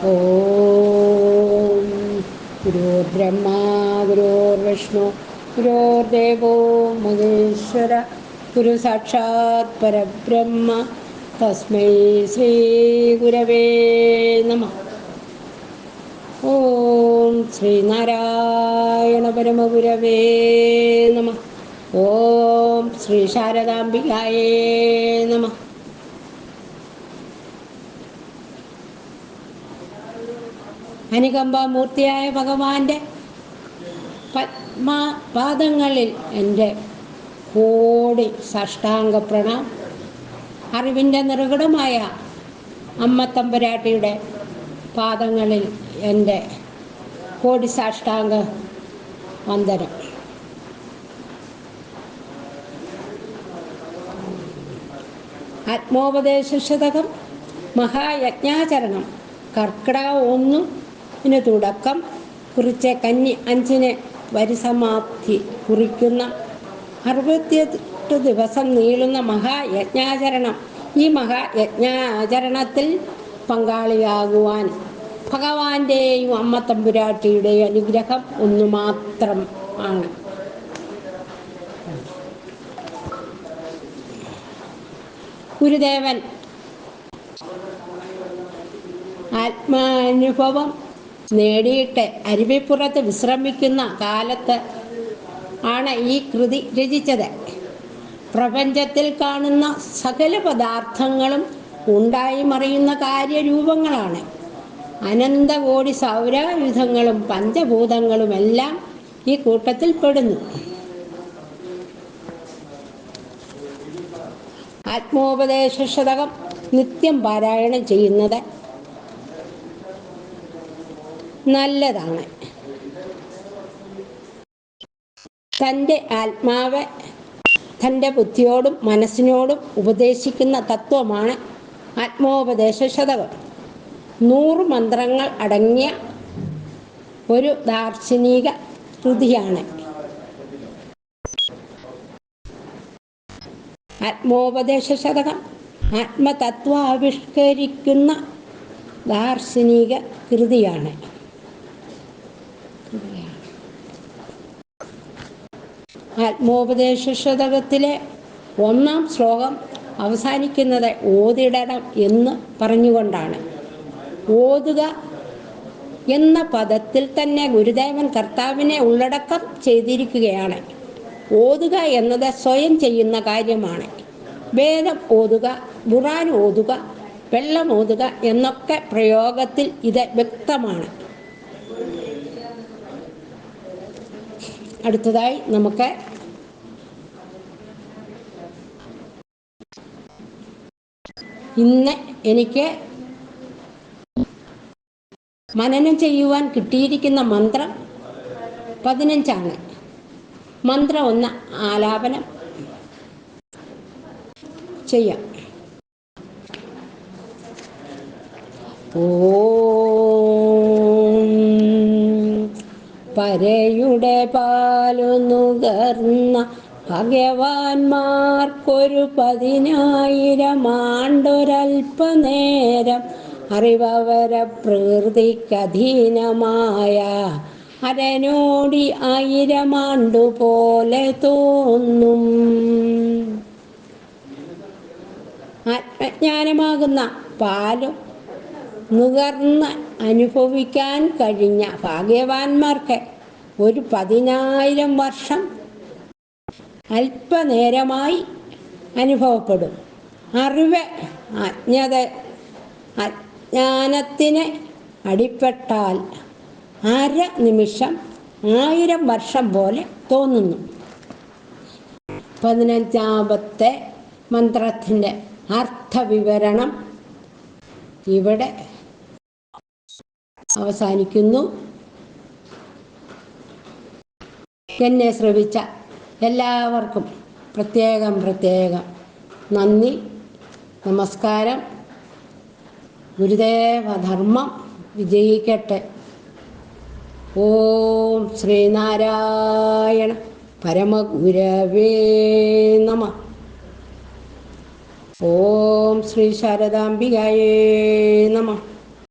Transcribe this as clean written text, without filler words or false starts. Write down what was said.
ഓം ഗുരുർബ്രഹ്മ ഗുരുർവിഷ്ണു ഗുരുർദേവോ മഹേശ്വര ഗുരു സാക്ഷാത് പരബ്രഹ്മ തസ്മൈ ശ്രീ ഗുരവേ നമഃ. ഓം ശ്രീനാരായണ പരമഗുരവേ നമഃ. ഓം ശ്രീ ശാരദാംബികായേ നമഃ. അനുകമ്പാമൂർത്തിയായ ഭഗവാന്റെ പത്മപാദങ്ങളിൽ എൻ്റെ കോടി സാഷ്ടാംഗ പ്രണാം. അറിവിൻ്റെ നിറകുടമായ അമ്മത്തമ്പുരാട്ടിയുടെ പാദങ്ങളിൽ എൻ്റെ കോടി സാഷ്ടാംഗ വന്ദനം. ആത്മോപദേശശതകം മഹായജ്ഞാചരണം കർക്കിടക 1 തുടക്കം കുറിച്ച് കന്നി 5 പരിസമാപ്തി കുറിക്കുന്ന 68 ദിവസം നീളുന്ന മഹായജ്ഞാചരണം. ഈ മഹായജ്ഞാചരണത്തിൽ പങ്കാളിയാകുവാൻ ഭഗവാന്റെയും അമ്മത്തമ്പുരാട്ടിയുടെയും അനുഗ്രഹം ഒന്നു മാത്രം ആണ്. ഗുരുദേവൻ ആത്മാനുഭവം നേടിയിട്ട് അരുവിപ്പുറത്ത് വിശ്രമിക്കുന്ന കാലത്ത് ആണ് ഈ കൃതി രചിച്ചത്. പ്രപഞ്ചത്തിൽ കാണുന്ന സകല പദാർത്ഥങ്ങളും ഉണ്ടായി മറിയുന്ന കാര്യരൂപങ്ങളാണ്. അനന്തകോടി സൗരായുധങ്ങളും പഞ്ചഭൂതങ്ങളുമെല്ലാം ഈ കൂട്ടത്തിൽ പെടുന്നു. ആത്മോപദേശശതകം നിത്യം പാരായണം ചെയ്യുന്നത് നല്ലതാണ്. തൻ്റെ ആത്മാവ് തൻ്റെ ബുദ്ധിയോടും മനസ്സിനോടും ഉപദേശിക്കുന്ന തത്വമാണ് ആത്മോപദേശശതകം. 100 മന്ത്രങ്ങൾ അടങ്ങിയ ഒരു ദാർശനിക കൃതിയാണ്. ആത്മോപദേശശതകം ആത്മതത്വം ആവിഷ്കരിക്കുന്ന ദാർശനിക കൃതിയാണ്. ആത്മോപദേശശതകത്തിലെ 1-ാം ശ്ലോകം അവസാനിക്കുന്നത് ഓതിടണം എന്ന് പറഞ്ഞുകൊണ്ടാണ്. ഓതുക എന്ന പദത്തിൽ തന്നെ ഗുരുദേവൻ കർത്താവിനെ ഉള്ളടക്കം ചെയ്തിരിക്കുകയാണ്. ഓതുക എന്നത് സ്വയം ചെയ്യുന്ന കാര്യമാണ്. വേദം ഓതുക, ഖുർആൻ ഓതുക, വെള്ളം ഓതുക എന്നൊക്കെ പ്രയോഗത്തിൽ ഇത് വ്യക്തമാണ്. അടുത്തതായി നമുക്ക് ഇന്ന് എനിക്ക് മനനം ചെയ്യുവാൻ കിട്ടിയിരിക്കുന്ന മന്ത്രം 15 മന്ത്രം 1 ആലാപനം ചെയ്യാം. ഓം പരയുടെ പാലു നുകർന്ന ഭഗവാന്മാർക്കൊരു 10,000 ആണ്ടൊരൽപ്പനേരം അറിവവര പ്രകൃതിക്കധീനമായ അരനോടി 1000 ആണ്ടുപോലെ തോന്നും. ആത്മജ്ഞാനമാകുന്ന പാലും നുകർന്ന് അനുഭവിക്കാൻ കഴിഞ്ഞ ഭാഗ്യവാന്മാർക്ക് ഒരു 10,000 വർഷം അല്പനേരമായി അനുഭവപ്പെടും. അറിവ് അജ്ഞാനത്തിന് അടിപ്പെട്ടാൽ അര നിമിഷം 1000 വർഷം പോലെ തോന്നുന്നു. 15-ാമത്തെ മന്ത്രത്തിൻ്റെ അർത്ഥവിവരണം ഇവിടെ അവസാനിക്കുന്നു. എന്നെ ശ്രവിച്ച എല്ലാവർക്കും പ്രത്യേകം നന്ദി, നമസ്കാരം. ഗുരുദേവധർമ്മം വിജയിക്കട്ടെ. ഓം ശ്രീനാരായണ പരമഗുരവേ നമഃ. ഓം ശ്രീ ശാരദാംബികായേ നമഃ.